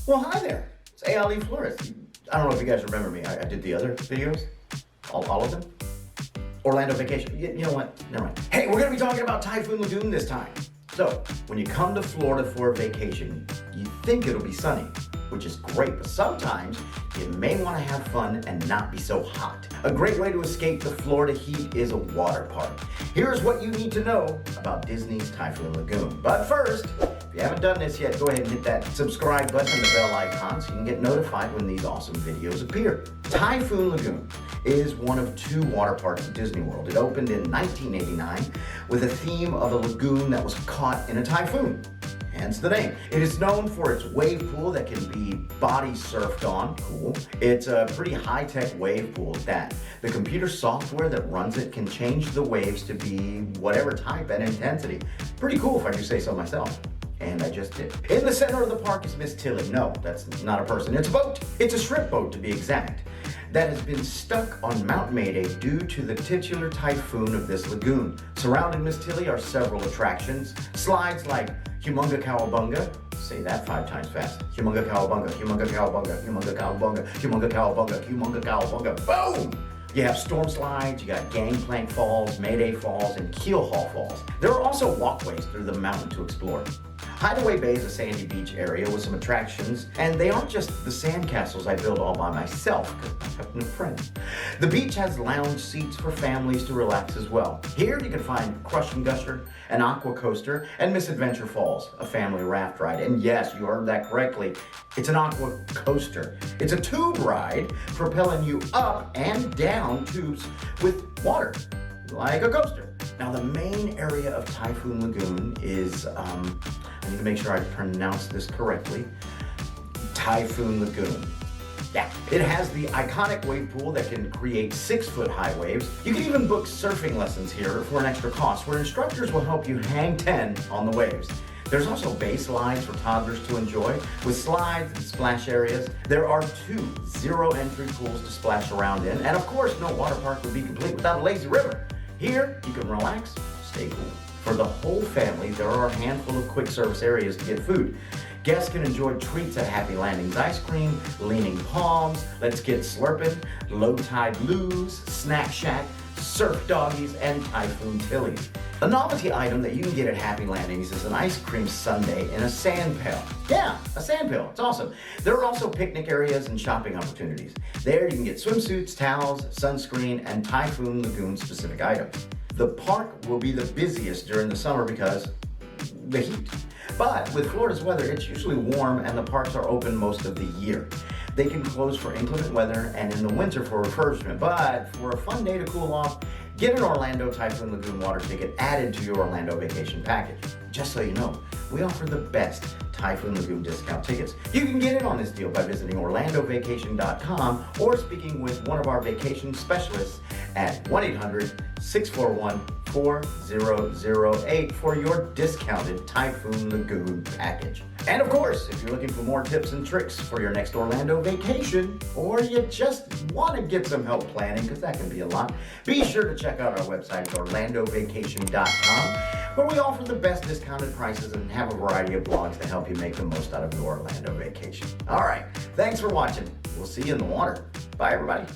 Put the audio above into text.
Well, hi there. It's ALE Flores. I don't know if you guys remember me. I did the other videos, all of them. Orlando vacation. You know what? Never mind. Hey, we're going to be talking about Typhoon Lagoon this time. So, when you come to Florida for a vacation, you think it'll be sunny, which is great, but sometimes you may want to have fun and not be so hot. A great way to escape the Florida heat is a water park. Here's what you need to know about Disney's Typhoon Lagoon. But first, if you haven't done this yet, go ahead and hit that subscribe button and the bell icon so you can get notified when these awesome videos appear. Typhoon Lagoon is one of two water parks at Disney World. It opened in 1989 with a theme of a lagoon that was caught in a typhoon. Hence the name. It is known for its wave pool that can be body surfed on. Cool. It's a pretty high-tech wave pool at that. The computer software that runs it can change the waves to be whatever type and intensity. Pretty cool if I do say so myself. And I just did. In the center of the park is Miss Tilly. No, that's not a person. It's a boat. It's a shrimp boat, to be exact, that has been stuck on Mount Mayday due to the titular typhoon of this lagoon. Surrounding Miss Tilly are several attractions. Slides like Humunga Cowabunga. Say that 5 times fast. Humunga Cowabunga, Humunga Cowabunga, Humunga Cowabunga, Humunga Cowabunga, Humunga Cowabunga. Boom! You have storm slides, you got Gangplank Falls, Mayday Falls, and Keelhaul Falls. There are also walkways through the mountain to explore. Hideaway Bay is a sandy beach area with some attractions, and they aren't just the sandcastles I build all by myself, because I have no friends. The beach has lounge seats for families to relax as well. Here you can find Crush and Gusher, an aqua coaster, and Misadventure Falls, a family raft ride. And yes, you heard that correctly, it's an aqua coaster. It's a tube ride propelling you up and down tubes with water, like a coaster. Now the main area of Typhoon Lagoon is, I need to make sure I pronounce this correctly, Typhoon Lagoon. Yeah, it has the iconic wave pool that can create 6-foot high waves. You can even book surfing lessons here for an extra cost, where instructors will help you hang 10 on the waves. There's also bay slides for toddlers to enjoy, with slides and splash areas. There are 2 zero-entry pools to splash around in, and of course, no water park would be complete without a lazy river. Here, you can relax, stay cool. For the whole family, there are a handful of quick service areas to get food. Guests can enjoy treats at Happy Landings Ice Cream, Leaning Palms, Let's Get Slurpin', Low Tide Lou's, Snack Shack, Surf Doggies, and Typhoon Tilly's. A novelty item that you can get at Happy Landings is an ice cream sundae in a sand pail. Yeah, a sand pail. It's awesome. There are also picnic areas and shopping opportunities. There you can get swimsuits, towels, sunscreen, and Typhoon Lagoon specific items. The park will be the busiest during the summer because the heat. But with Florida's weather, it's usually warm and the parks are open most of the year. They can close for inclement weather and in the winter for refurbishment, but for a fun day to cool off, get an Orlando Typhoon Lagoon water ticket added to your Orlando vacation package. Just so you know, we offer the best Typhoon Lagoon discount tickets. You can get in on this deal by visiting orlandovacation.com or speaking with one of our vacation specialists at 1-800-641-4008 for your discounted Typhoon Lagoon package. And of course, if you're looking for more tips and tricks for your next Orlando vacation, or you just want to get some help planning, because that can be a lot, be sure to check out our website at orlandovacation.com, where we offer the best discounted prices and have a variety of blogs to help you make the most out of your Orlando vacation. All right, thanks for watching. We'll see you in the water. Bye, everybody.